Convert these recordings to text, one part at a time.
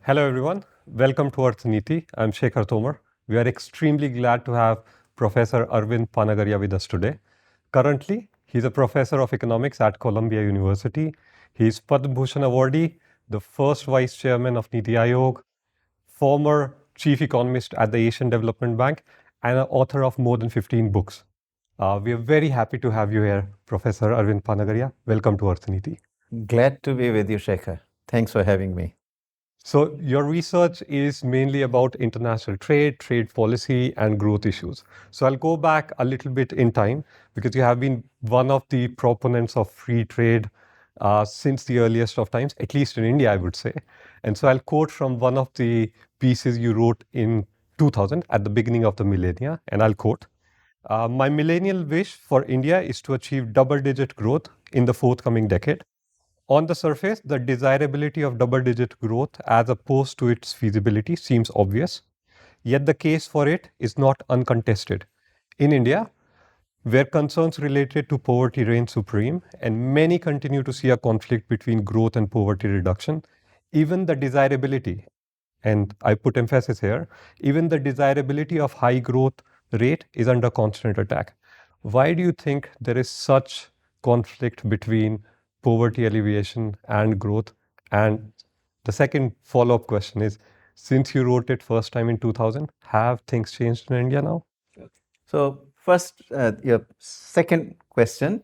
Hello everyone, welcome to Arth NITI. I'm Shekhar Tomar. We are extremely glad to have Professor Arvind Panagariya with us today. Currently, he's a professor of economics at Columbia University. He's Padma Bhushan awardee, the first vice chairman of NITI Aayog, former chief economist at the Asian Development Bank, and an author of more than 15 books. We are very happy to have you here, Professor Arvind Panagariya. Welcome to Arth NITI. Glad to be with you, Shekhar. Thanks for having me. So, your research is mainly about international trade, trade policy, and growth issues. So, I'll go back a little bit in time because you have been one of the proponents of free trade since the earliest of times, at least in India, I would say. And so, I'll quote from one of the pieces you wrote in 2000 at the beginning of the millennia, and I'll quote. My millennial wish for India is to achieve double digit growth in the forthcoming decade. On the surface, the desirability of double digit growth as opposed to its feasibility seems obvious, yet the case for it is not uncontested. In India, where concerns related to poverty reign supreme, and many continue to see a conflict between growth and poverty reduction, even the desirability, and I put emphasis here, even the desirability of high growth rate is under constant attack. Why do you think there is such conflict between poverty alleviation and growth? And the second follow-up question is, since you wrote it first time in 2000, have things changed in India now? So, first, your second question.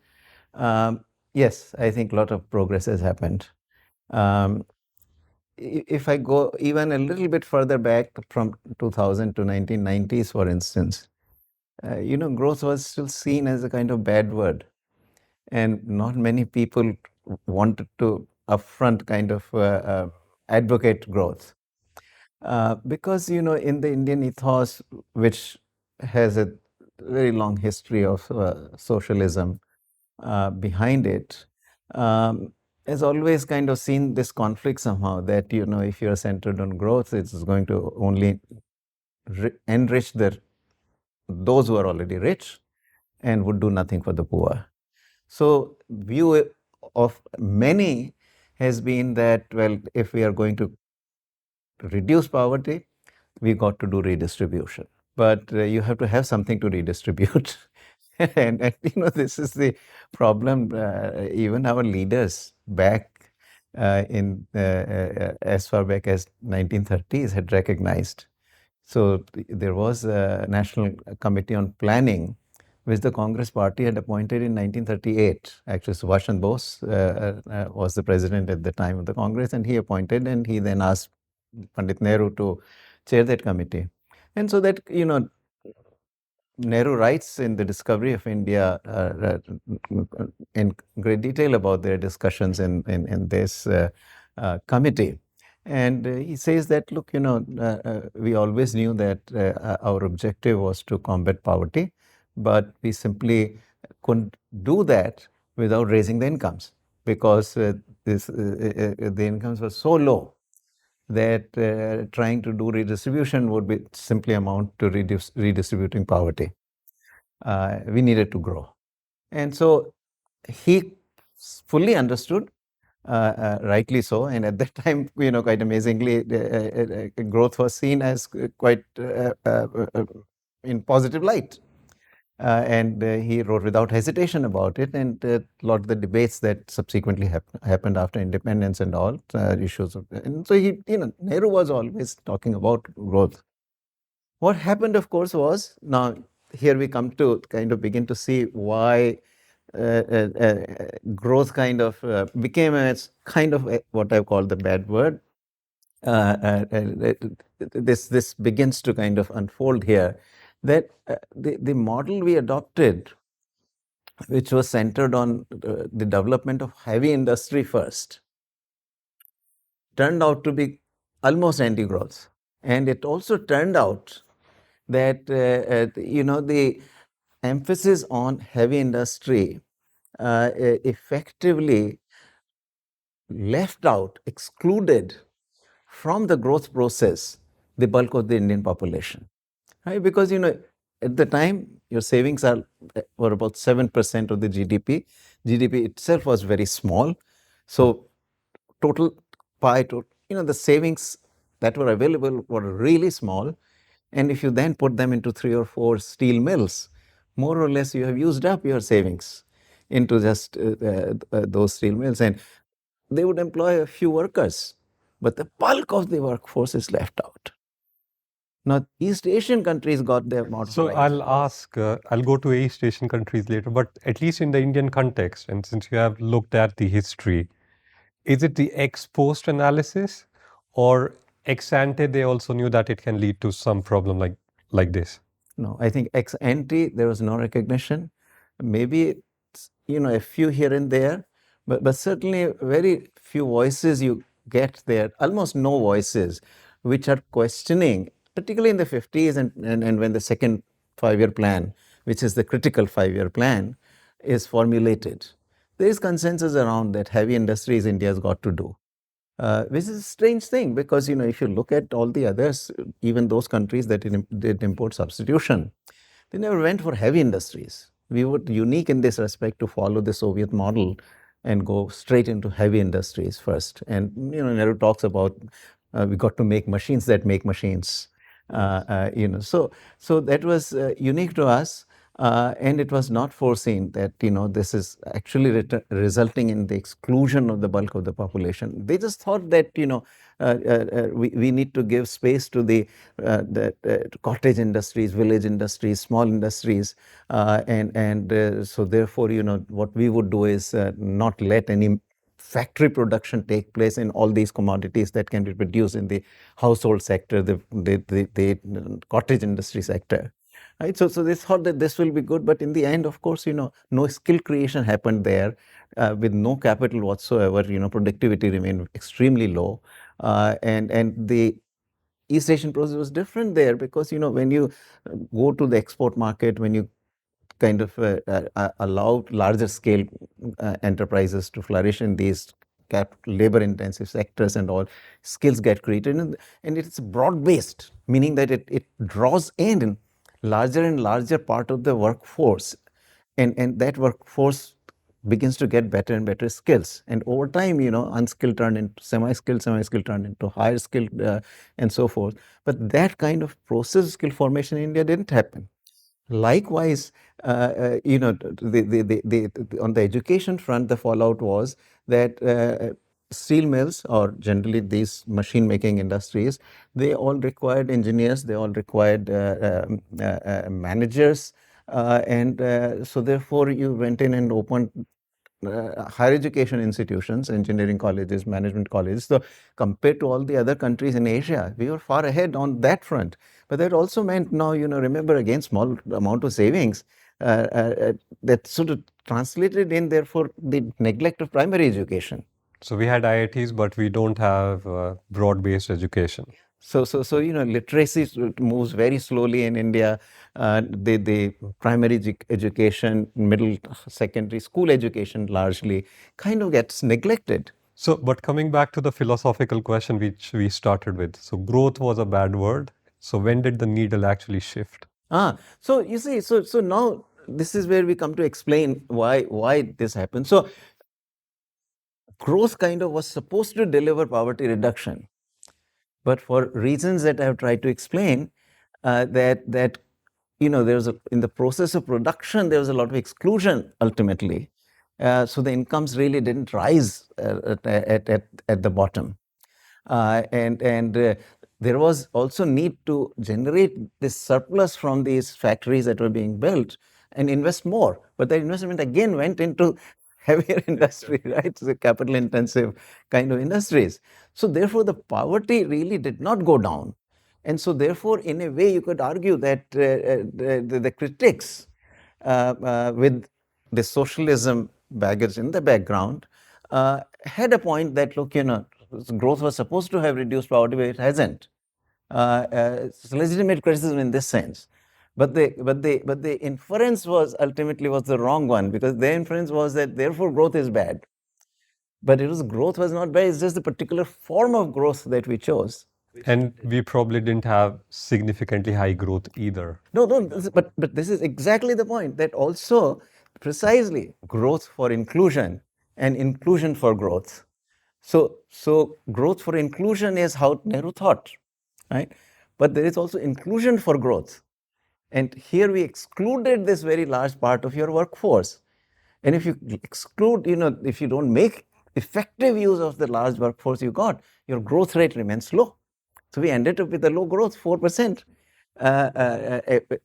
Yes, I think a lot of progress has happened. If I go even a little bit further back from 2000 to 1990s, for instance, growth was still seen as a kind of bad word. And not many people wanted to upfront kind of advocate growth. Because, in the Indian ethos, which has a very long history of socialism behind it, has always kind of seen this conflict somehow that, if you're centered on growth, it's going to only enrich those who are already rich and would do nothing for the poor. So, view of many has been that, well, if we are going to reduce poverty, we got to do redistribution. But you have to have something to redistribute. and this is the problem. Even our leaders back as far back as 1930s had recognized. So there was a National Committee on Planning, which the Congress Party had appointed in 1938. Actually, Subhash Chandra Bose was the president at the time of the Congress, and he appointed, and he then asked Pandit Nehru to chair that committee. And so that, Nehru writes in The Discovery of India in great detail about their discussions in this committee. And he says that, look, we always knew that our objective was to combat poverty, but we simply couldn't do that without raising the incomes, because the incomes were so low that trying to do redistribution would be simply amount to redistributing poverty. We needed to grow. And so he fully understood, rightly so, and at that time, quite amazingly, growth was seen as quite in positive light. And he wrote without hesitation about it, and a lot of the debates that subsequently happened after independence and all issues. And so Nehru was always talking about growth. What happened, of course, was, now here we come to kind of begin to see why growth kind of became a kind of what I call the bad word. This begins to kind of unfold here, that the model we adopted, which was centered on the development of heavy industry first, turned out to be almost anti-growth. And it also turned out that, the emphasis on heavy industry effectively left out, excluded from the growth process the bulk of the Indian population. Right? Because, at the time, your savings were about 7% of the GDP. GDP itself was very small. So total pie, the savings that were available were really small. And if you then put them into 3 or 4 steel mills, more or less you have used up your savings into just those steel mills. And they would employ a few workers, but the bulk of the workforce is left out. Now, East Asian countries got their model So right. I'll go to East Asian countries later, but at least in the Indian context, and since you have looked at the history, is it the ex post analysis or ex ante they also knew that it can lead to some problem like this? No, I think ex ante, there was no recognition. Maybe, a few here and there, but certainly very few voices you get there, almost no voices, which are questioning, particularly in the 50s and when the second 5-year plan, which is the critical 5-year plan, is formulated. There is consensus around that heavy industries India's got to do. Which is a strange thing because if you look at all the others, even those countries that did import substitution, they never went for heavy industries. We were unique in this respect to follow the Soviet model and go straight into heavy industries first. And Nehru talks about we got to make machines that make machines. So that was unique to us. And it was not foreseen that this is actually resulting in the exclusion of the bulk of the population. They just thought that we need to give space to the cottage industries, village industries, small industries, and so therefore what we would do is not let any factory production take place in all these commodities that can be produced in the household sector, the cottage industry sector. Right, so they thought that this will be good, but in the end, of course, no skill creation happened there, with no capital whatsoever. Productivity remained extremely low, and the East Asian process was different there because when you go to the export market, when you kind of allow larger scale enterprises to flourish in these labor intensive sectors and all, skills get created, and it's broad based, meaning that it draws in larger and larger part of the workforce, and that workforce begins to get better and better skills, and over time unskilled turned into semi-skilled turned into higher skilled, and so forth. But that kind of process of skill formation in India didn't happen. Likewise, on the education front, the fallout was that steel mills, or generally these machine making industries, they all required engineers, they all required managers, and so therefore you went in and opened higher education institutions, engineering colleges, management colleges. So compared to all the other countries in Asia, we were far ahead on that front. But that also meant now, remember again, small amount of savings that sort of translated in therefore the neglect of primary education. So we had IITs, but we don't have broad-based education. So literacy moves very slowly in India. The primary education, middle, secondary, school education largely kind of gets neglected. So, but coming back to the philosophical question which we started with, so growth was a bad word. So when did the needle actually shift? So you see, so now this is where we come to explain why this happened. So growth kind of was supposed to deliver poverty reduction, but for reasons that I have tried to explain, that there was in the process of production there was a lot of exclusion ultimately. So the incomes really didn't rise at the bottom, and there was also need to generate this surplus from these factories that were being built and invest more. But the investment again went into heavier industry, right? So capital intensive kind of industries. So therefore, the poverty really did not go down. And so therefore, in a way, you could argue that the critics with the socialism baggage in the background had a point that, look, growth was supposed to have reduced poverty, but it hasn't. It's legitimate criticism in this sense. But the inference was ultimately the wrong one, because the inference was that therefore growth is bad. But growth was not bad, it's just the particular form of growth that we chose. And we probably didn't have significantly high growth either. No, but this is exactly the point, that also precisely growth for inclusion and inclusion for growth. So growth for inclusion is how Nehru thought, right? But there is also inclusion for growth. And here we excluded this very large part of your workforce. And if you exclude, if you don't make effective use of the large workforce you got, your growth rate remains low. So we ended up with a low growth, 4%,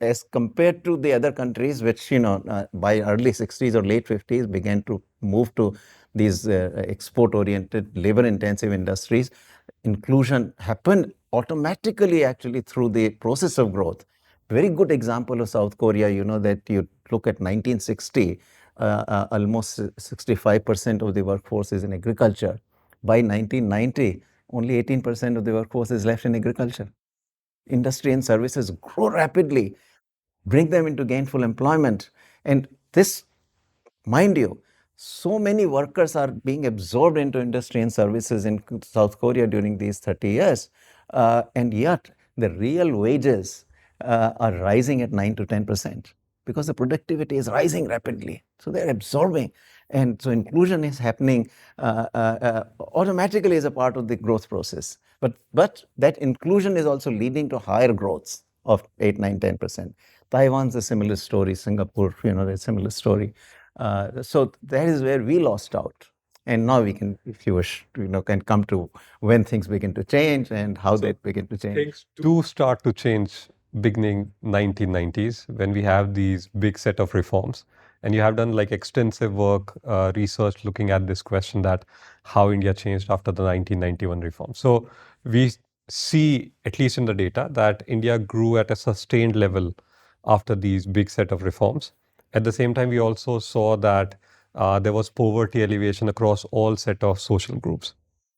as compared to the other countries, which, by early 60s or late 50s began to move to these export-oriented, labor-intensive industries. Inclusion happened automatically, actually, through the process of growth. Very good example of South Korea, that you look at 1960, almost 65% of the workforce is in agriculture. By 1990, only 18% of the workforce is left in agriculture. Industry and services grow rapidly, bring them into gainful employment. And this, mind you, so many workers are being absorbed into industry and services in South Korea during these 30 years. And yet, the real wages are rising at 9 to 10% because the productivity is rising rapidly. So they're absorbing. And so inclusion is happening automatically as a part of the growth process. But that inclusion is also leading to higher growths of 8, 9, 10%. Taiwan's a similar story. Singapore, a similar story. So that is where we lost out. And now we can, if you wish, can come to when things begin to change and how they begin to change. Things do start to change beginning 1990s when we have these big set of reforms. And you have done like extensive work, research looking at this question that how India changed after the 1991 reform. So we see, at least in the data, that India grew at a sustained level after these big set of reforms. At the same time, we also saw that there was poverty alleviation across all set of social groups.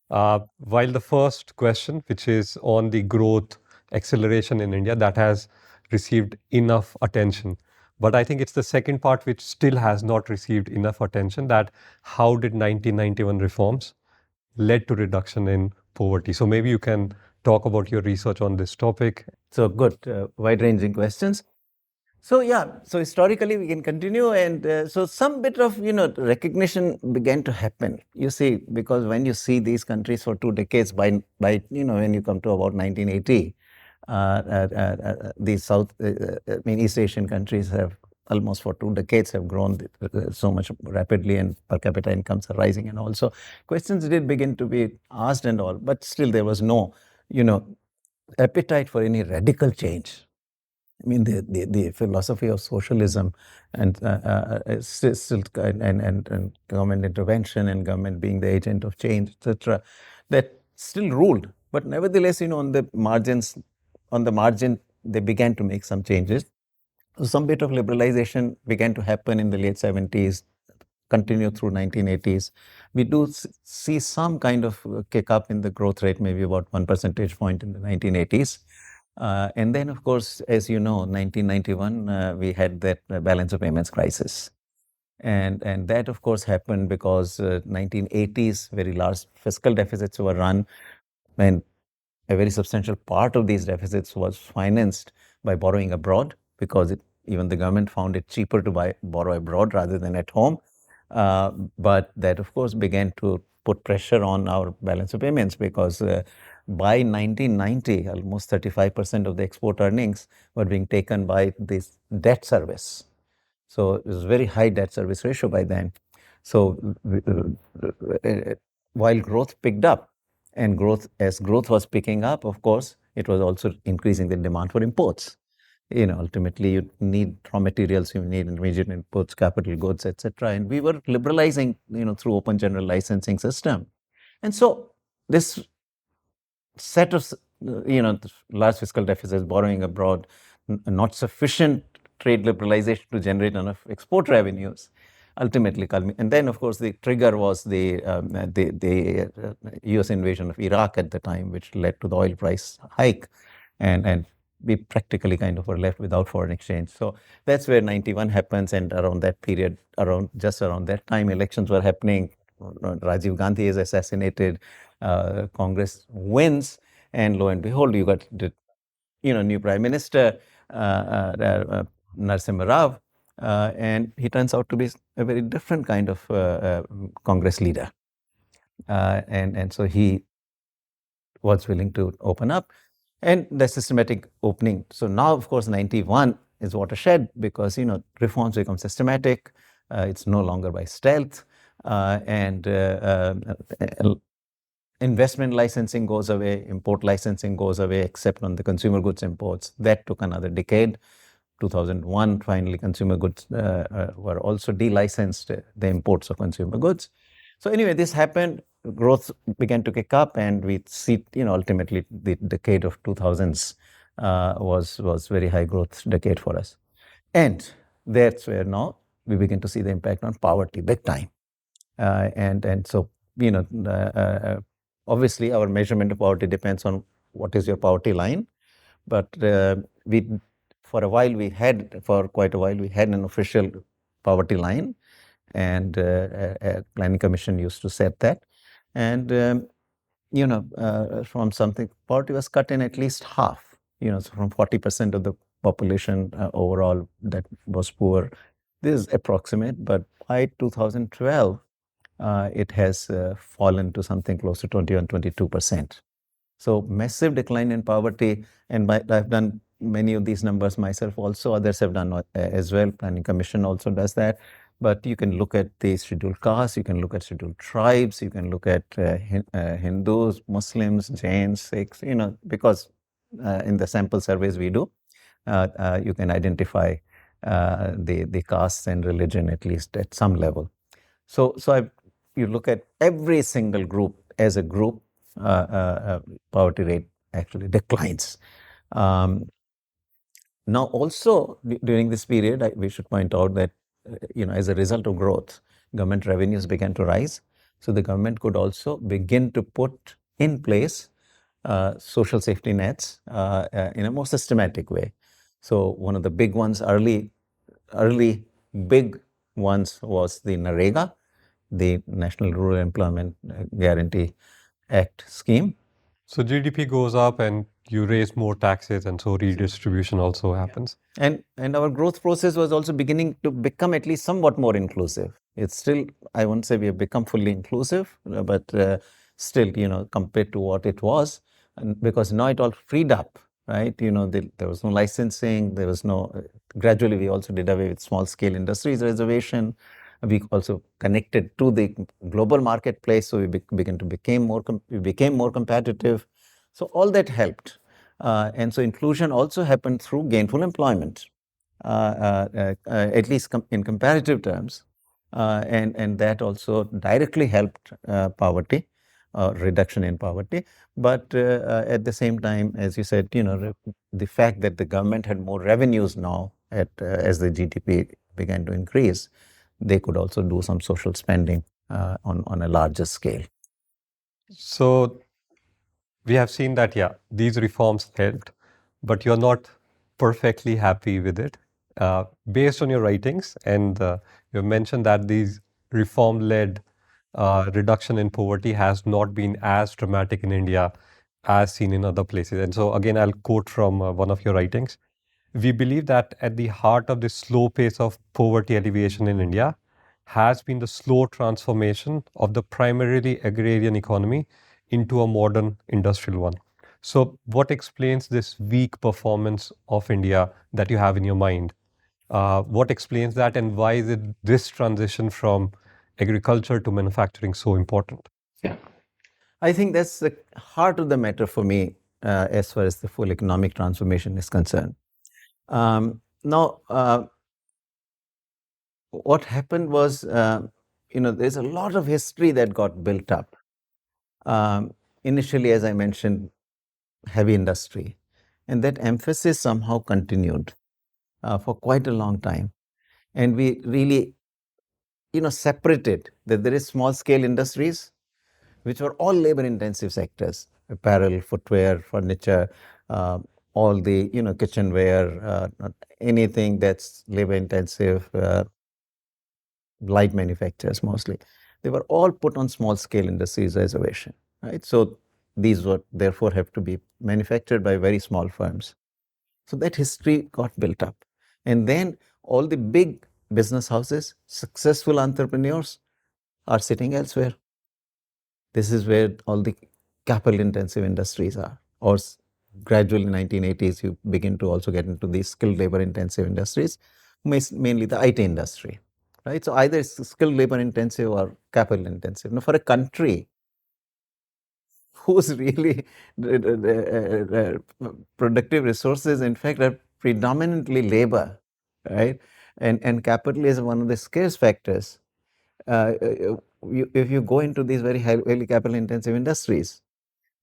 While the first question, which is on the growth acceleration in India, that has received enough attention. But I think it's the second part which still has not received enough attention, that how did 1991 reforms led to reduction in poverty? So maybe you can talk about your research on this topic. So good, wide-ranging questions. So so historically we can continue, and so some bit of recognition began to happen. You see, because when you see these countries for 2 decades, by when you come to about 1980, these East Asian countries have almost for 2 decades have grown so much rapidly, and per capita incomes are rising, and also questions did begin to be asked and all, but still there was no appetite for any radical change. I mean, the philosophy of socialism and still and government intervention and government being the agent of change, etc., that still ruled. But nevertheless, on the margin, they began to make some changes. So some bit of liberalization began to happen in the late 70s, continued through 1980s. We do see some kind of kick up in the growth rate, maybe about 1 percentage point in the 1980s. And then, of course, as you know, 1991, we had that balance of payments crisis. And that, of course, happened because 1980s, very large fiscal deficits were run, and a very substantial part of these deficits was financed by borrowing abroad, because even the government found it cheaper to borrow abroad rather than at home. But that, of course, began to put pressure on our balance of payments, because by 1990, almost 35% of the export earnings were being taken by this debt service. So it was very high debt service ratio by then. So while growth picked up, and as growth was picking up, of course, it was also increasing the demand for imports. Ultimately, you need raw materials, you need immediate inputs, capital goods, etc. And we were liberalizing, through open general licensing system. And so this set of, large fiscal deficits, borrowing abroad, not sufficient trade liberalization to generate enough export revenues, ultimately, and then, of course, the trigger was the U.S. invasion of Iraq at the time, which led to the oil price hike, and we practically kind of were left without foreign exchange. So that's where 91 happens, and around that period, just around that time, elections were happening. Rajiv Gandhi is assassinated, Congress wins, and lo and behold, you got the new Prime Minister, Narasimha Rao, and he turns out to be a very different kind of Congress leader. And so he was willing to open up, and the systematic opening. So now, of course, 91 is watershed because, reforms become systematic. It's no longer by stealth, and investment licensing goes away, import licensing goes away, except on the consumer goods imports. That took another decade. 2001, finally, consumer goods were also delicensed, the imports of consumer goods. So anyway, this happened, growth began to kick up, and we see, ultimately the decade of 2000s was very high growth decade for us. And that's where now we begin to see the impact on poverty big time. And so, obviously our measurement of poverty depends on what is your poverty line. But we, for quite a while, we had an official poverty line, and Planning Commission used to set that. And from something, poverty was cut in at least half. So from 40% of the population overall that was poor. This is approximate, but by 2012, it has fallen to something close to 21, 22%. So massive decline in poverty, and I've done many of these numbers myself also, others have done as well, Planning Commission also does that. But you can look at the scheduled castes, you can look at scheduled tribes, you can look at Hindus, Muslims, Jains, Sikhs, because in the sample surveys we do, you can identify the castes and religion at least at some level. So you look at every single group as a group, poverty rate actually declines. Now also during this period, we should point out that, as a result of growth, government revenues began to rise. So the government could also begin to put in place social safety nets in a more systematic way. So one of the big ones, early big ones, was the NREGA, the National Rural Employment Guarantee Act scheme. So GDP goes up and you raise more taxes, and so redistribution also happens. And our growth process was also beginning to become at least somewhat more inclusive. It's still, I won't say we have become fully inclusive, but still, compared to what it was, and because now it all freed up, right? There was no licensing, there was no, gradually we also did away with small scale industries reservation. We also connected to the global marketplace, so we became more competitive. So all that helped. And so inclusion also happened through gainful employment, at least in comparative terms. And that also directly helped poverty, reduction in poverty. But at the same time, as you said, the fact that the government had more revenues now as the GDP began to increase, they could also do some social spending on a larger scale. So we have seen that, yeah, these reforms helped, but you're not perfectly happy with it. Based on your writings, and you mentioned that these reform-led reduction in poverty has not been as dramatic in India as seen in other places. And so again, I'll quote from one of your writings. We believe that at the heart of the slow pace of poverty alleviation in India has been the slow transformation of the primarily agrarian economy into a modern industrial one. So, what explains this weak performance of India that you have in your mind? What explains that, and why is it this transition from agriculture to manufacturing so important? Yeah. I think that's the heart of the matter for me as far as the full economic transformation is concerned. Now, what happened was, there's a lot of history that got built up. Initially, as I mentioned, heavy industry, and that emphasis somehow continued for quite a long time. And we really, separated that there is small scale industries, which were all labor intensive sectors: apparel, footwear, furniture, all the, kitchenware, anything that's labor intensive, light manufacturers mostly. They were all put on small scale industries reservation, right? So these would therefore have to be manufactured by very small firms. So that history got built up. And then all the big business houses, successful entrepreneurs, are sitting elsewhere. This is where all the capital intensive industries are. Or gradually in 1980s, you begin to also get into these skilled labor intensive industries, mainly the IT industry, right? So either it's skilled labor intensive or capital intensive. Now, for a country whose really productive resources, in fact, are predominantly labor, right? And capital is one of the scarce factors. If you go into these very highly capital intensive industries,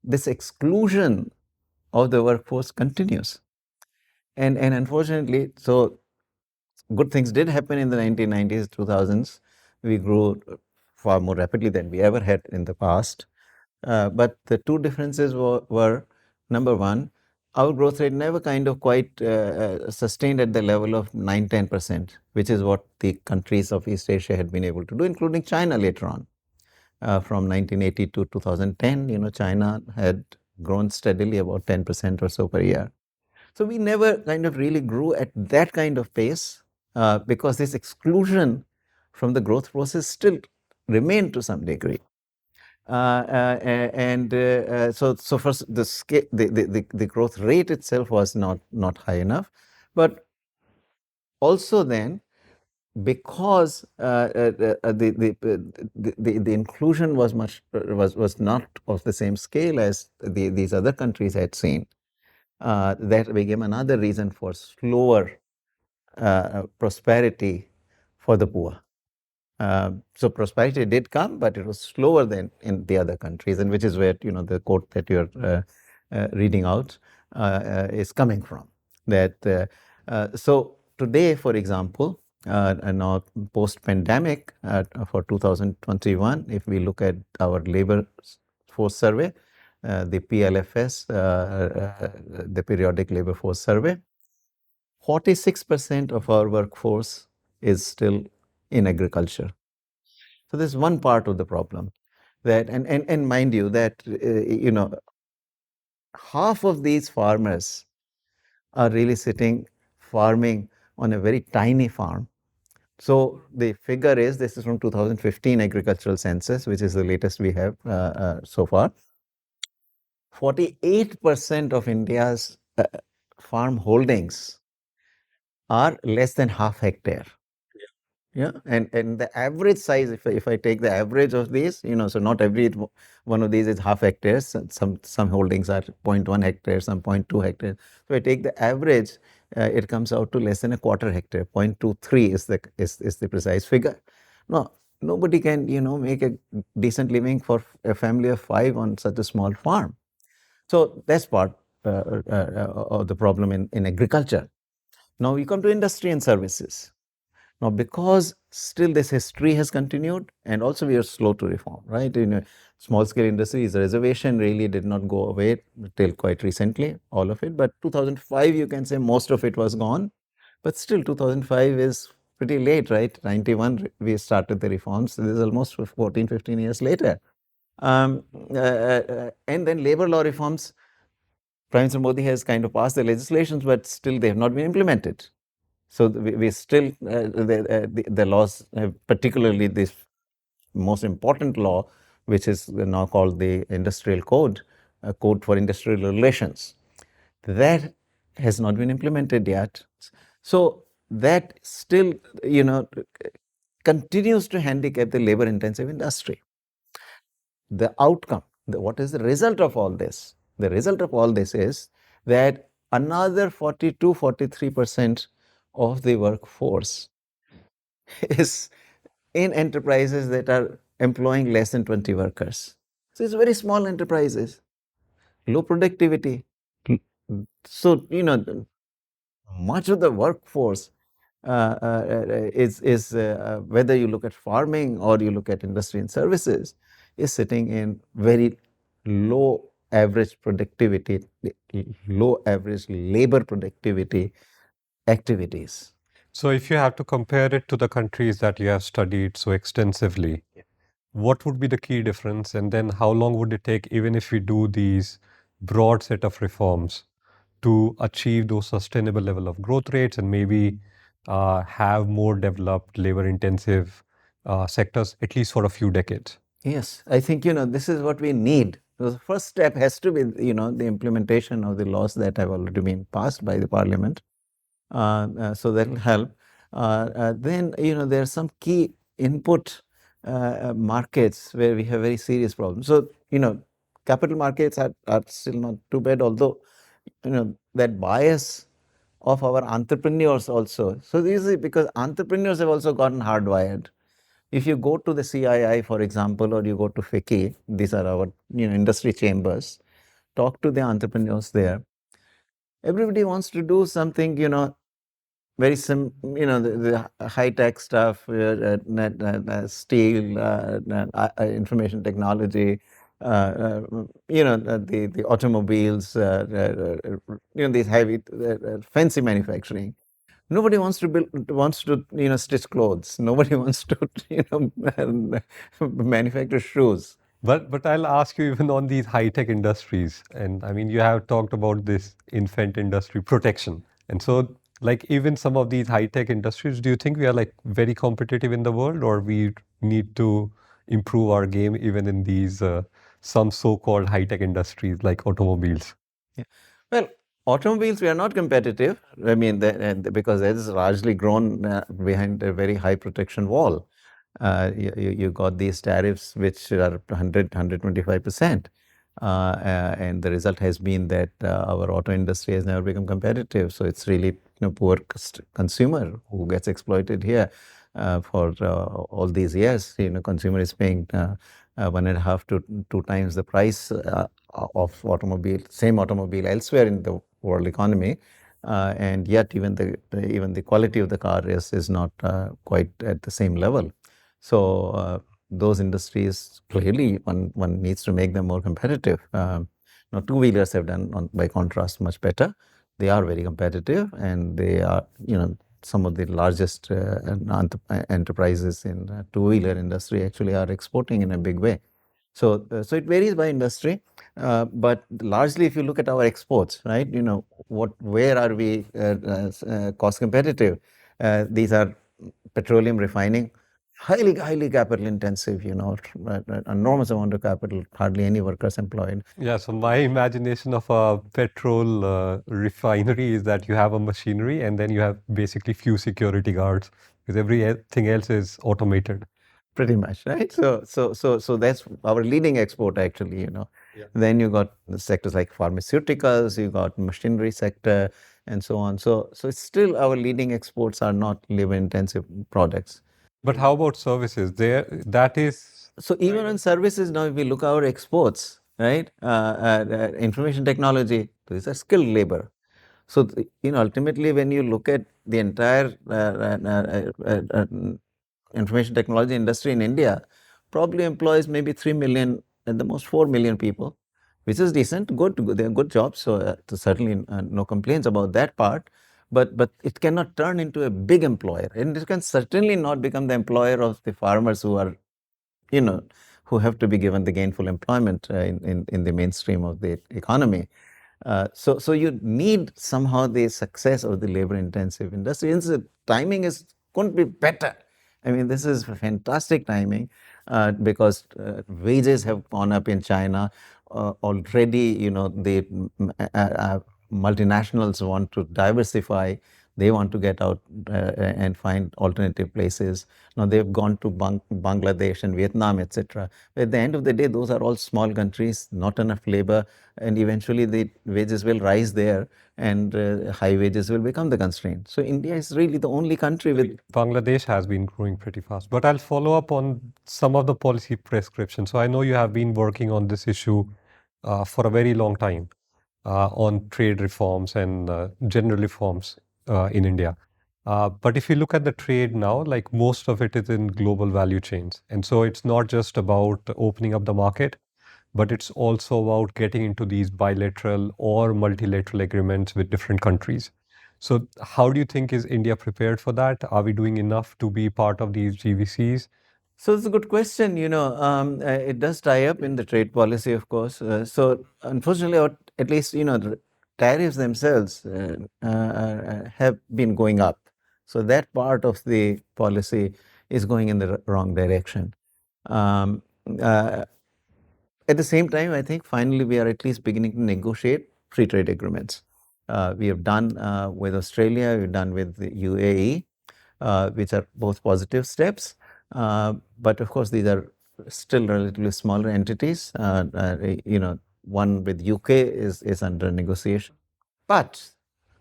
this exclusion of the workforce continues. And unfortunately, so good things did happen in the 1990s, 2000s. We grew far more rapidly than we ever had in the past. But the two differences were number one, our growth rate never kind of quite sustained at the level of 9-10%, which is what the countries of East Asia had been able to do, including China later on. From 1980 to 2010, China had grown steadily about 10% or so per year. So we never kind of really grew at that kind of pace because this exclusion from the growth process still remained to some degree. So first the growth rate itself was not high enough, but also then because the inclusion was not of the same scale as these other countries had seen, that became another reason for slower prosperity for the poor. So prosperity did come, but it was slower than in the other countries, and which is where the quote that you're reading out is coming from. That so today, for example, and now post-pandemic for 2021, if we look at our labor force survey, the PLFS, the Periodic Labor Force Survey, 46% of our workforce is still in agriculture. So there's one part of the problem that, and mind you, that half of these farmers are really sitting farming on a very tiny farm. So the figure is, this is from 2015 agricultural census, which is the latest we have so far. 48% of India's farm holdings are less than half hectare. Yeah, and the average size, if I take the average of these, so not every one of these is half hectares. Some holdings are 0.1 hectare, some 0.2 hectare. So I take the average, it comes out to less than a quarter hectare. 0.23 is the precise figure. No, nobody can make a decent living for a family of 5 on such a small farm. So that's part of the problem in agriculture. Now we come to industry and services. Now, because still this history has continued, and also we are slow to reform, right? In small scale industries, the reservation really did not go away till quite recently, all of it. But 2005, you can say most of it was gone. But still, 2005 is pretty late, right? 91, we started the reforms. So this is almost 14, 15 years later. And then labor law reforms, Prime Minister Modi has kind of passed the legislations, but still they have not been implemented. So we still, the laws, particularly this most important law, which is now called the Industrial Code, Code for Industrial Relations, that has not been implemented yet. So that still, continues to handicap the labor intensive industry. The outcome, what is the result of all this? The result of all this is that another 42-43% of the workforce is in enterprises that are employing less than 20 workers. So it's very small enterprises, low productivity. So, much of the workforce is whether you look at farming or you look at industry and services, is sitting in very low average productivity, low average labor productivity activities. So, if you have to compare it to the countries that you have studied so extensively, what would be the key difference? And then how long would it take, even if we do these broad set of reforms, to achieve those sustainable level of growth rates and maybe have more developed labor intensive sectors, at least for a few decades? Yes, I think, this is what we need. So the first step has to be, the implementation of the laws that have already been passed by the parliament. So that will help. Then, there are some key input markets where we have very serious problems. So, capital markets are still not too bad, although, that bias of our entrepreneurs also. So this is because entrepreneurs have also gotten hardwired. If you go to the CII, for example, or you go to FICCI, these are our industry chambers, talk to the entrepreneurs there. Everybody wants to do something, very the high tech stuff, steel, information technology, the automobiles, these heavy, fancy manufacturing. Nobody wants to stitch clothes. Nobody wants to manufacture shoes. But I'll ask you even on these high tech industries, and I mean you have talked about this infant industry protection, and so like even some of these high tech industries, do you think we are like very competitive in the world, or we need to improve our game even in these some so-called high tech industries like automobiles? Yeah. Well, automobiles, we are not competitive. I mean, because that is largely grown behind a very high protection wall. You got these tariffs which are 125%. And the result has been that our auto industry has never become competitive. So it's really poor consumer who gets exploited here for all these years. Consumer is paying 1.5 to 2 times the price of same automobile elsewhere in the world economy. And yet even the quality of the car is not quite at the same level. So those industries, clearly one needs to make them more competitive. Now two-wheelers have done, by contrast, much better. They are very competitive, and they are some of the largest enterprises in two-wheeler industry actually are exporting in a big way. So it varies by industry, but largely, if you look at our exports, right? Where are we cost competitive? These are petroleum refining, highly capital intensive. Enormous amount of capital, hardly any workers employed. Yeah, so my imagination of a petrol refinery is that you have a machinery and then you have basically few security guards because everything else is automated. Pretty much, right? So that's our leading export actually. Yeah. Then you got the sectors like pharmaceuticals, you got machinery sector, and so on. So it's still our leading exports are not labor intensive products. But how about services? There, that is So even on services now, if we look at our exports, right? Information technology, these are skilled labor. So ultimately, when you look at the entire information technology industry in India, probably employs maybe 3 million, at the most 4 million people, which is decent, good. They're good jobs. So certainly no complaints about that part. But it cannot turn into a big employer, and it can certainly not become the employer of the farmers who are you know, who have to be given the gainful employment in the mainstream of the economy. So you need somehow the success of the labor intensive industry. And the timing couldn't be better. I mean, this is fantastic timing because wages have gone up in China already. The multinationals want to diversify. They want to get out and find alternative places. Now they've gone to Bangladesh and Vietnam, etc. At the end of the day, those are all small countries, not enough labor, and eventually the wages will rise there, and high wages will become the constraint. So India is really the only country with. Bangladesh has been growing pretty fast. But I'll follow up on some of the policy prescriptions. So I know you have been working on this issue for a very long time on trade reforms and general reforms in India. But if you look at the trade now, like most of it is in global value chains. And so it's not just about opening up the market, but it's also about getting into these bilateral or multilateral agreements with different countries. So how do you think is India prepared for that? Are we doing enough to be part of these GVCs? So it's a good question. It does tie up in the trade policy, of course. So unfortunately, or at least the tariffs themselves have been going up. So that part of the policy is going in the wrong direction. Um, uh, at the same time, I think finally we are at least beginning to negotiate free trade agreements. We have done with Australia, we've done with the UAE, which are both positive steps. But of course, these are still relatively smaller entities. One with UK is under negotiation. But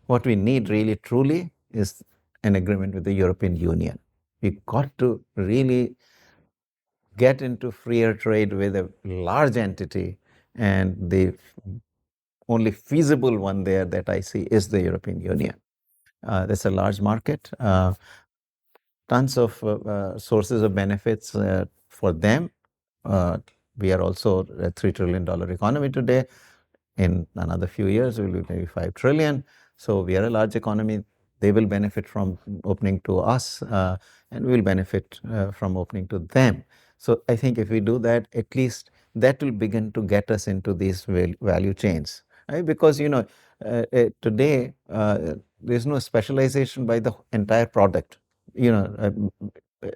what we need really truly is an agreement with the European Union. We got to really get into freer trade with a large entity, and the only feasible one there that I see is the European Union. That's a large market, tons of sources of benefits for them. We are also a $3 trillion economy today. In another few years, we will be maybe 5 trillion. So we are a large economy. They will benefit from opening to us, and we will benefit from opening to them. So I think if we do that, at least that will begin to get us into these value chains, right? Because today there's no specialization by the entire product. I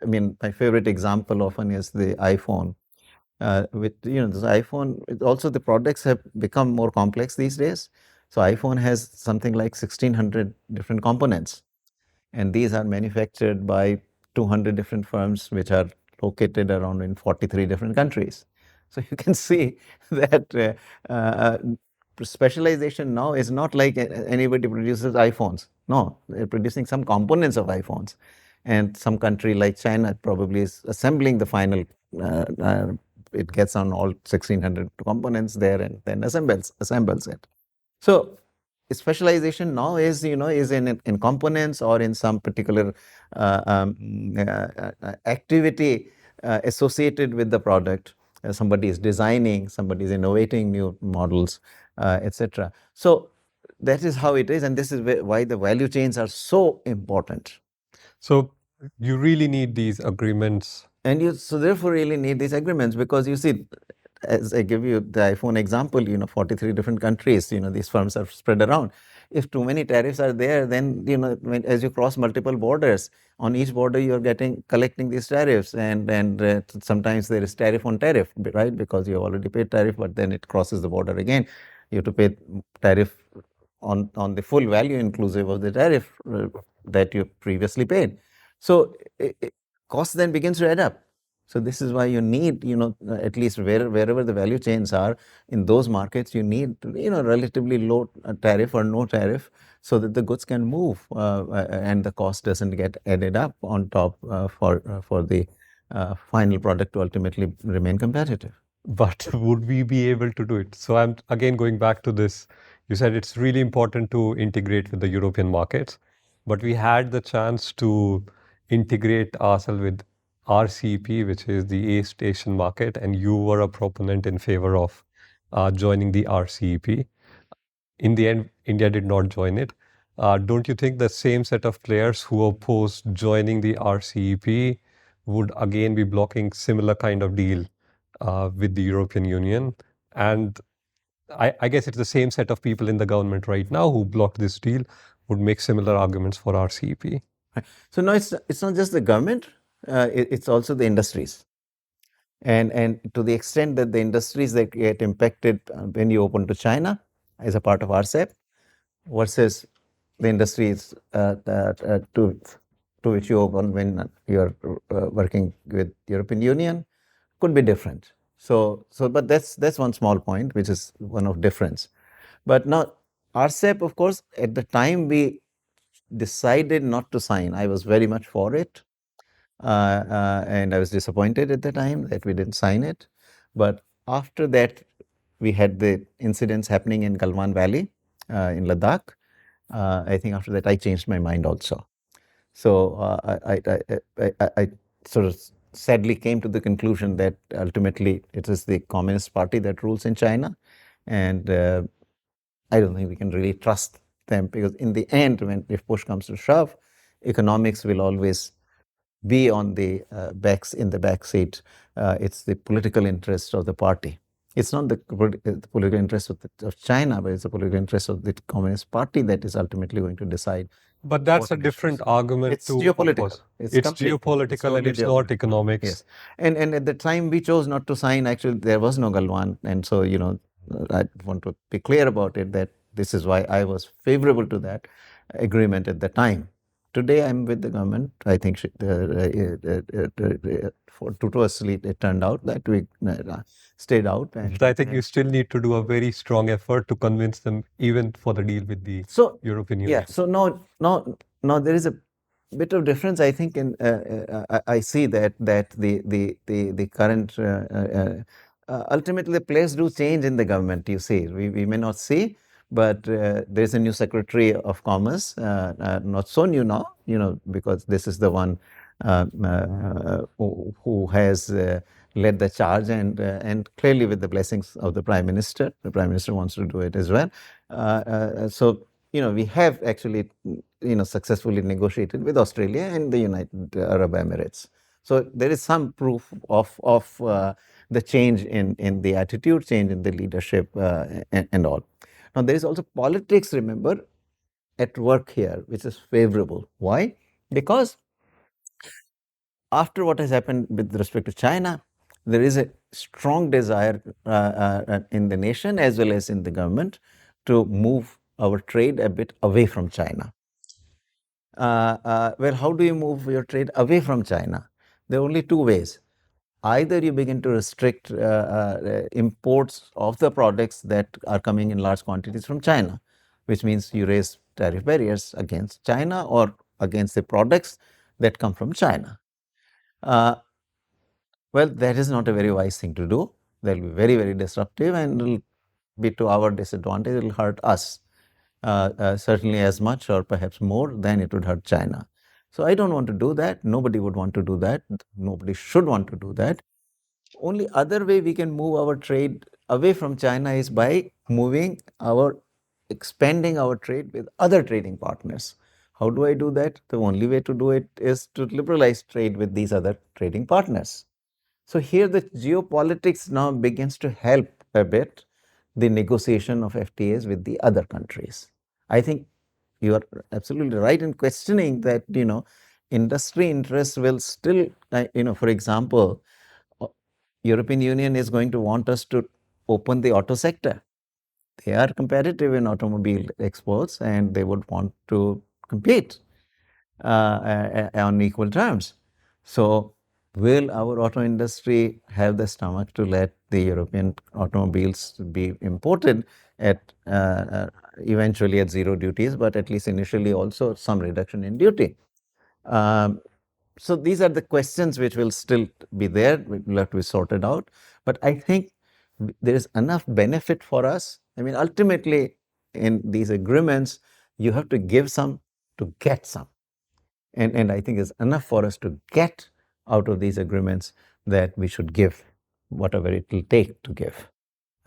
mean, my favorite example often is the iPhone. With this iPhone, also the products have become more complex these days. So iPhone has something like 1,600 different components, and these are manufactured by 200 different firms, which are located around in 43 different countries. So you can see that specialization now is not like anybody produces iPhones. No, they're producing some components of iPhones, and some country like China probably is assembling the final. It gets on all 1,600 components there and then assembles it. So specialization now is in components or in some particular activity associated with the product. Somebody is designing, somebody is innovating new models, etc. So that is how it is, and this is why the value chains are so important. So you really need these agreements. And you so therefore really need these agreements, because you see, as I give you the iPhone example, 43 different countries, these firms are spread around. If too many tariffs are there, then, as you cross multiple borders, on each border you are collecting these tariffs, and sometimes there is tariff on tariff, right? Because you have already paid tariff, but then it crosses the border again. You have to pay tariff on the full value inclusive of the tariff that you previously paid. So cost then begins to add up. So this is why you need, at least wherever the value chains are in those markets, you need, relatively low tariff or no tariff, so that the goods can move and the cost doesn't get added up on top for the final product to ultimately remain competitive. But would we be able to do it? So I'm again going back to this. You said it's really important to integrate with the European markets, but we had the chance to integrate ourselves with RCEP, which is the East Asian market, and you were a proponent in favor of joining the RCEP. In the end, India did not join it. Don't you think the same set of players who opposed joining the RCEP would again be blocking similar kind of deal with the European Union? And I guess it's the same set of people in the government right now who blocked this deal would make similar arguments for RCEP. So no, it's not just the government, it's also the industries. And to the extent that the industries that get impacted when you open to China as a part of RCEP versus the industries to which you open when you're working with European Union could be different. But that's one small point, which is one of difference. But now RCEP, of course, at the time we decided not to sign, I was very much for it. And I was disappointed at the time that we didn't sign it. But after that, we had the incidents happening in Galwan Valley in Ladakh. I think after that, I changed my mind also. So I sort of sadly came to the conclusion that ultimately it is the Communist Party that rules in China. And I don't think we can really trust them, because in the end, if push comes to shove, economics will always be on the in the back seat. It's the political interest of the party. It's not the political interest of China, but it's the political interest of the Communist Party that is ultimately going to decide But that's Both a different conditions. argument It's to geopolitical. oppose. It's It's completely. It's geopolitical and totally it's not geopolitical. economics. Yes, and at the time we chose not to sign. Actually, there was no Galwan, and so I want to be clear about it that this is why I was favorable to that agreement at the time. Today, I'm with the government. I think fortuitously it turned out that we stayed out. But I think you still need to do a very strong effort to convince them, even for the deal with the So European yeah, Union. so now there is a bit of difference. I think in I see that the current ultimately the players do change in the government. You see, we may not see, but there is a new Secretary of Commerce, not so new now, because this is the one who has led the charge, and clearly with the blessings of the Prime Minister. The Prime Minister wants to do it as well. So we have actually successfully negotiated with Australia and the United Arab Emirates. So there is some proof of the change in the attitude, change in the leadership, and all. Now there is also politics, remember, at work here, which is favorable. Why? Because after what has happened with respect to China, there is a strong desire in the nation as well as in the government to move our trade a bit away from China. Well, how do you move your trade away from China? There are only two ways. Either you begin to restrict imports of the products that are coming in large quantities from China, which means you raise tariff barriers against China or against the products that come from China. Well, that is not a very wise thing to do. That will be very, very disruptive and will be to our disadvantage. It will hurt us certainly as much or perhaps more than it would hurt China. So I don't want to do that. Nobody would want to do that. Nobody should want to do that. Only other way we can move our trade away from China is by expanding our trade with other trading partners. How do I do that? The only way to do it is to liberalize trade with these other trading partners. So here the geopolitics now begins to help a bit the negotiation of FTAs with the other countries. I think you are absolutely right in questioning that, industry interests will still, for example, European Union is going to want us to open the auto sector. They are competitive in automobile exports and they would want to compete on equal terms. So, will our auto industry have the stomach to let the European automobiles be imported at eventually at zero duties, but at least initially also some reduction in duty? Um, so these are the questions which will still be there, will have to be sorted out. But I think there is enough benefit for us. I mean, ultimately, in these agreements, you have to give some to get some. And I think it's enough for us to get out of these agreements that we should give whatever it will take to give.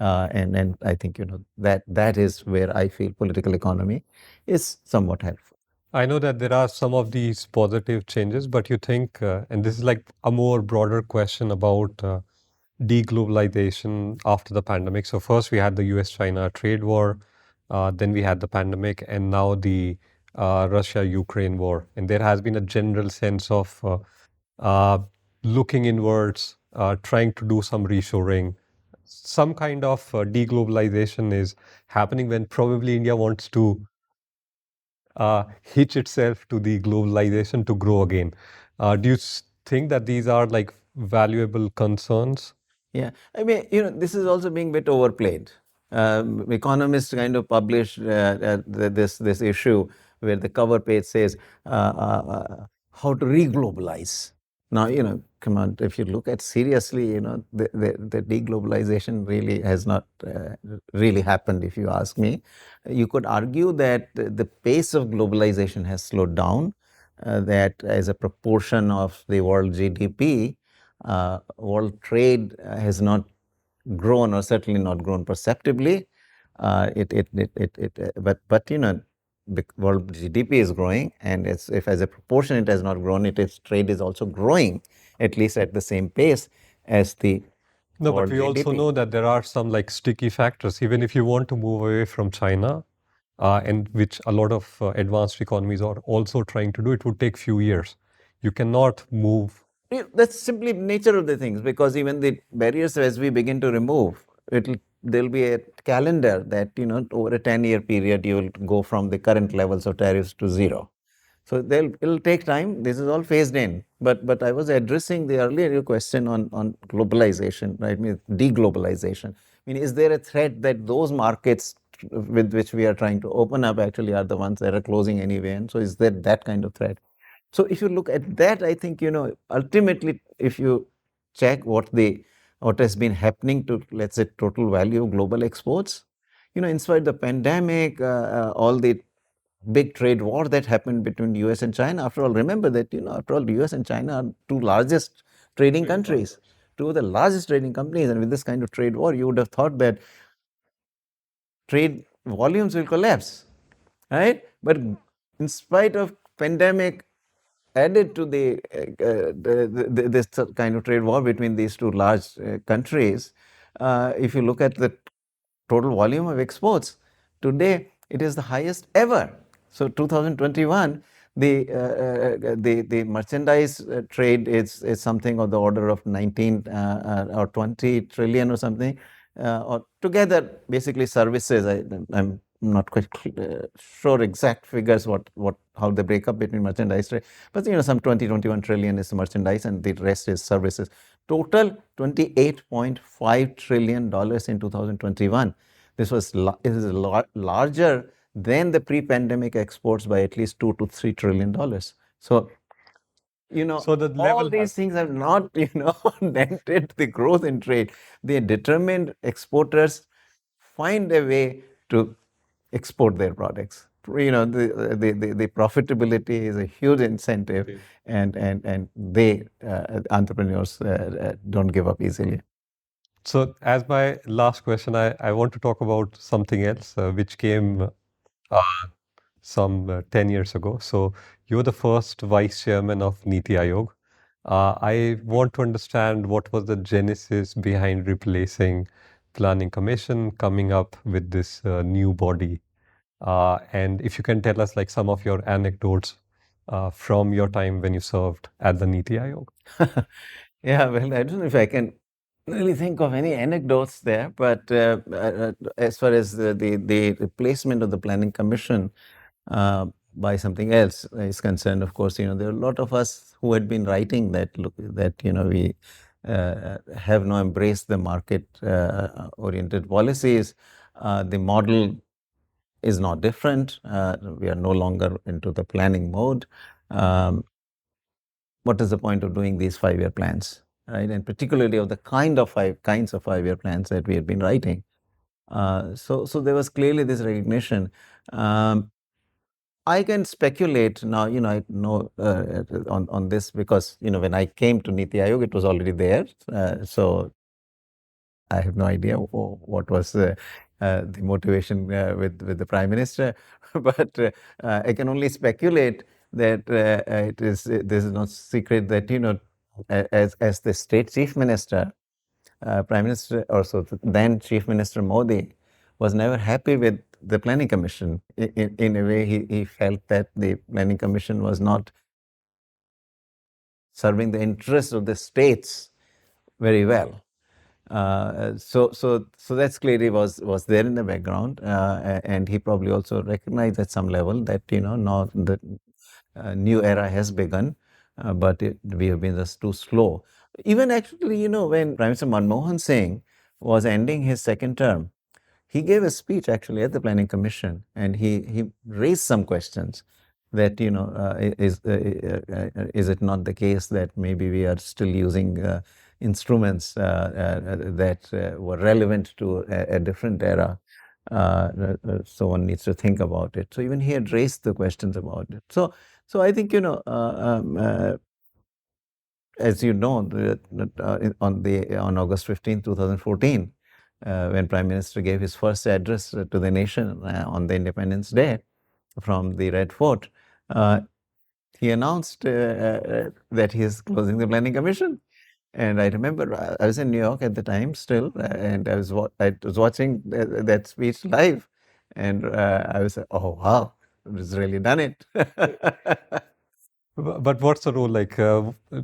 And I think that is where I feel political economy is somewhat helpful. I know that there are some of these positive changes, but you think, and this is like a more broader question about deglobalization after the pandemic. So first we had the US-China trade war, then we had the pandemic, and now the Russia-Ukraine war. And there has been a general sense of uh, looking inwards, trying to do some reshoring. Some kind of deglobalization is happening when probably India wants to hitch itself to the globalization to grow again. Do you think that these are like valuable concerns? Yeah, I mean, this is also being a bit overplayed. Economists kind of publish this issue where the cover page says how to re-globalize. Now, come on, if you look at seriously, the deglobalization really has not really happened, if you ask me. You could argue that the pace of globalization has slowed down, that as a proportion of the world GDP, world trade has not grown or certainly not grown perceptibly. But world GDP is growing, and if as a proportion it has not grown, its trade is also growing at least at the same pace as the No, but world we also GDP. know that there are some like sticky factors. Even if you want to move away from China, and which a lot of advanced economies are also trying to do, it would take few years. You cannot move. That's simply nature of the things, because even the barriers, as we begin to remove, there'll be a calendar that, over a 10-year period, you will go from the current levels of tariffs to zero. So it'll take time. This is all phased in. But I was addressing the earlier question on globalization, right? I mean, deglobalization. I mean, is there a threat that those markets with which we are trying to open up actually are the ones that are closing anyway? And so is there that kind of threat? So if you look at that, I think, ultimately, if you check what has been happening to, let's say, total value of global exports, in spite of the pandemic, all the big trade war that happened between US and China. After all, remember that, after all, US and China are two largest trading countries, two of the largest trading companies. And with this kind of trade war, you would have thought that trade volumes will collapse, right? But in spite of pandemic added to this kind of trade war between these two large countries, if you look at the total volume of exports, today it is the highest ever. So 2021, the merchandise trade is something of the order of 19 or 20 trillion or something. Or together, basically services. I'm not quite sure exact figures how they break up between merchandise trade, but some 21 trillion is merchandise and the rest is services. Total $28.5 trillion in 2021. This is larger than the pre-pandemic exports by at least $2 to $3 trillion. So, So the all level these has. things have not, dented the growth in trade. They determined exporters find a way to export their products. The profitability is a huge incentive, Okay. and they entrepreneurs don't give up easily. So as my last question, I want to talk about something else, which came some 10 years ago. So you're the first vice chairman of NITI Aayog. I want to understand what was the genesis behind replacing Planning Commission, coming up with this new body. And if you can tell us like some of your anecdotes from your time when you served at the NITI Aayog. Yeah, well, I don't know if I can really think of any anecdotes there, but as far as the replacement of the Planning Commission by something else is concerned, of course, there are a lot of us who had been writing that we have now embraced the market oriented policies. The model is not different. We are no longer into the planning mode. Um, what is the point of doing these 5-year plans, right? And particularly of the kinds of 5-year plans that we have been writing. So there was clearly this recognition. I can speculate now. I know on this because when I came to NITI Aayog, it was already there. So I have no idea what was the motivation with the Prime Minister, but I can only speculate that this is no secret that as the state chief minister, Prime Minister, also then Chief Minister Modi, was never happy with the Planning Commission. In a way, he felt that the Planning Commission was not serving the interests of the states very well. So that's clearly was there in the background, and he probably also recognized at some level that now the new era has begun, but we have been just too slow. Even actually, when Prime Minister Manmohan Singh was ending his second term, he gave a speech actually at the Planning Commission, and he raised some questions that is it not the case that maybe we are still using instruments that were relevant to a different era. So one needs to think about it. So even he had raised the questions about it. So I think as you know, on August 15, 2014, when Prime Minister gave his first address to the nation on the Independence Day from the Red Fort, he announced that he is closing the Planning Commission. And I remember I was in New York at the time still, and I was watching that speech live. And I was like, oh, wow, it's really done it. But what's the role like?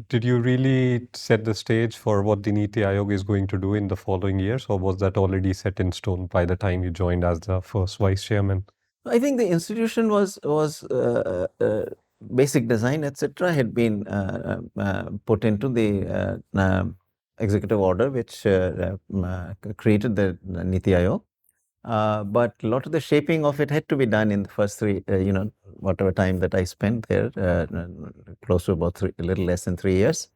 Did you really set the stage for what the NITI Aayog is going to do in the following years, or was that already set in stone by the time you joined as the first vice chairman? I think the institution was basic design, etc., had been put into the executive order, which created the NITI Aayog. But a lot of the shaping of it had to be done in the first three, whatever time that I spent there, close to about a little less than 3 years.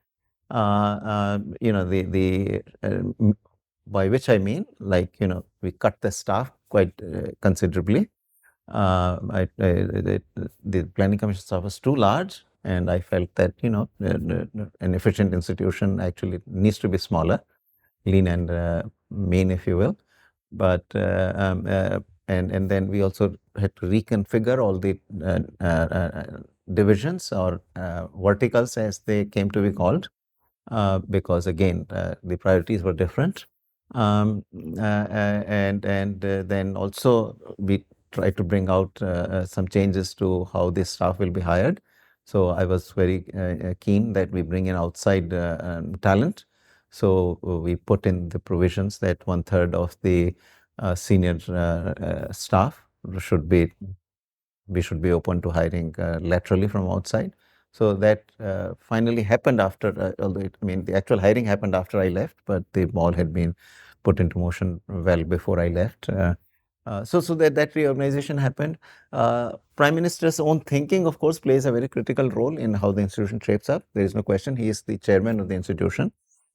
By which I mean, like, we cut the staff quite considerably. The planning commission staff was too large, and I felt that an efficient institution actually needs to be smaller, lean and mean, if you will. But and then we also had to reconfigure all the divisions or verticals, as they came to be called, because again the priorities were different. And then also we tried to bring out some changes to how this staff will be hired. So I was very keen that we bring in outside talent. So we put in the provisions that 1/3 of the senior staff we should be open to hiring laterally from outside. So that finally happened after, although the actual hiring happened after I left, but the ball had been put into motion well before I left. So that reorganization happened. Prime Minister's own thinking, of course, plays a very critical role in how the institution shapes up. There is no question. He is the chairman of the institution.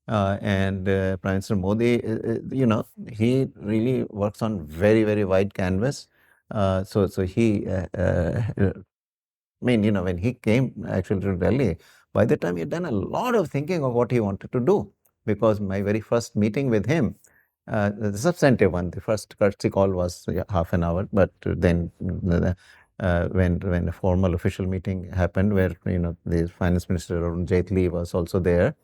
And Prime Minister Modi, he really works on very, very wide canvas. So he, when he came actually to Delhi, by the time he had done a lot of thinking of what he wanted to do, because my very first meeting with him, the substantive one, the first courtesy call was half an hour, but then when a formal official meeting happened, where the finance minister Arun Jaitley was also there,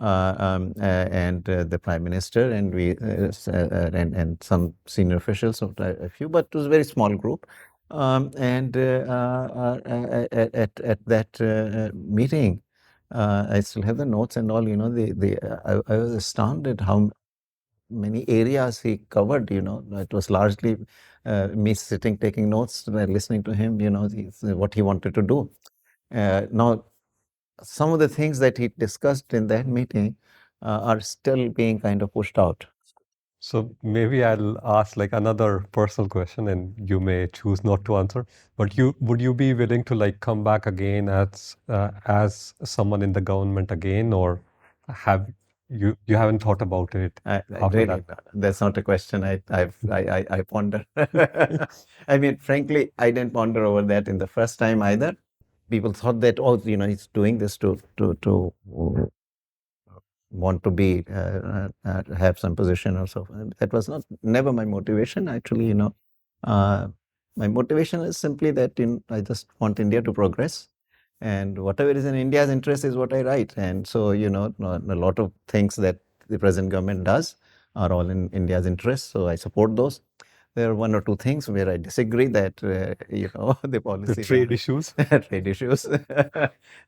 and the prime minister, and we and some senior officials, a few, but it was a very small group. And at that meeting, I still have the notes and all. I was astounded how many areas he covered. It was largely me sitting taking notes, listening to him. What he wanted to do. Now, some of the things that he discussed in that meeting are still being kind of pushed out. So maybe I'll ask like another personal question, and you may choose not to answer. But would you be willing to like come back again as someone in the government again, or have you haven't thought about it after Really, that? that's not a question I ponder. Frankly, I didn't ponder over that in the first time either. People thought that, oh, he's doing this to want to be have some position or so. That was never my motivation. Actually, my motivation is simply that I just want India to progress, and whatever is in India's interest is what I write. And so, a lot of things that the present government does are all in India's interest. So I support those. There are one or two things where I disagree that, the policy. The trade issues. Trade issues,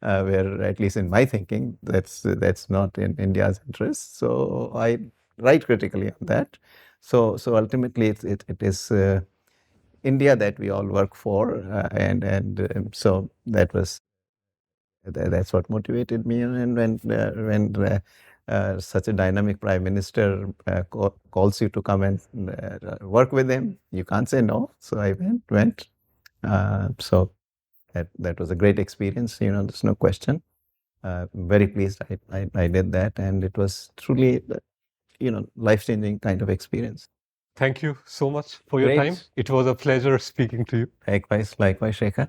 where at least in my thinking, that's not in India's interest. So I write critically on that. So ultimately, it is India that we all work for, and so that's what motivated me. And when such a dynamic prime minister calls you to come and work with him, you can't say no. So I went. So that was a great experience. There's no question. Very pleased I did that, and it was truly, life-changing kind of experience. Thank you so much for your time. Great. It was a pleasure speaking to you. Likewise, Shekhar.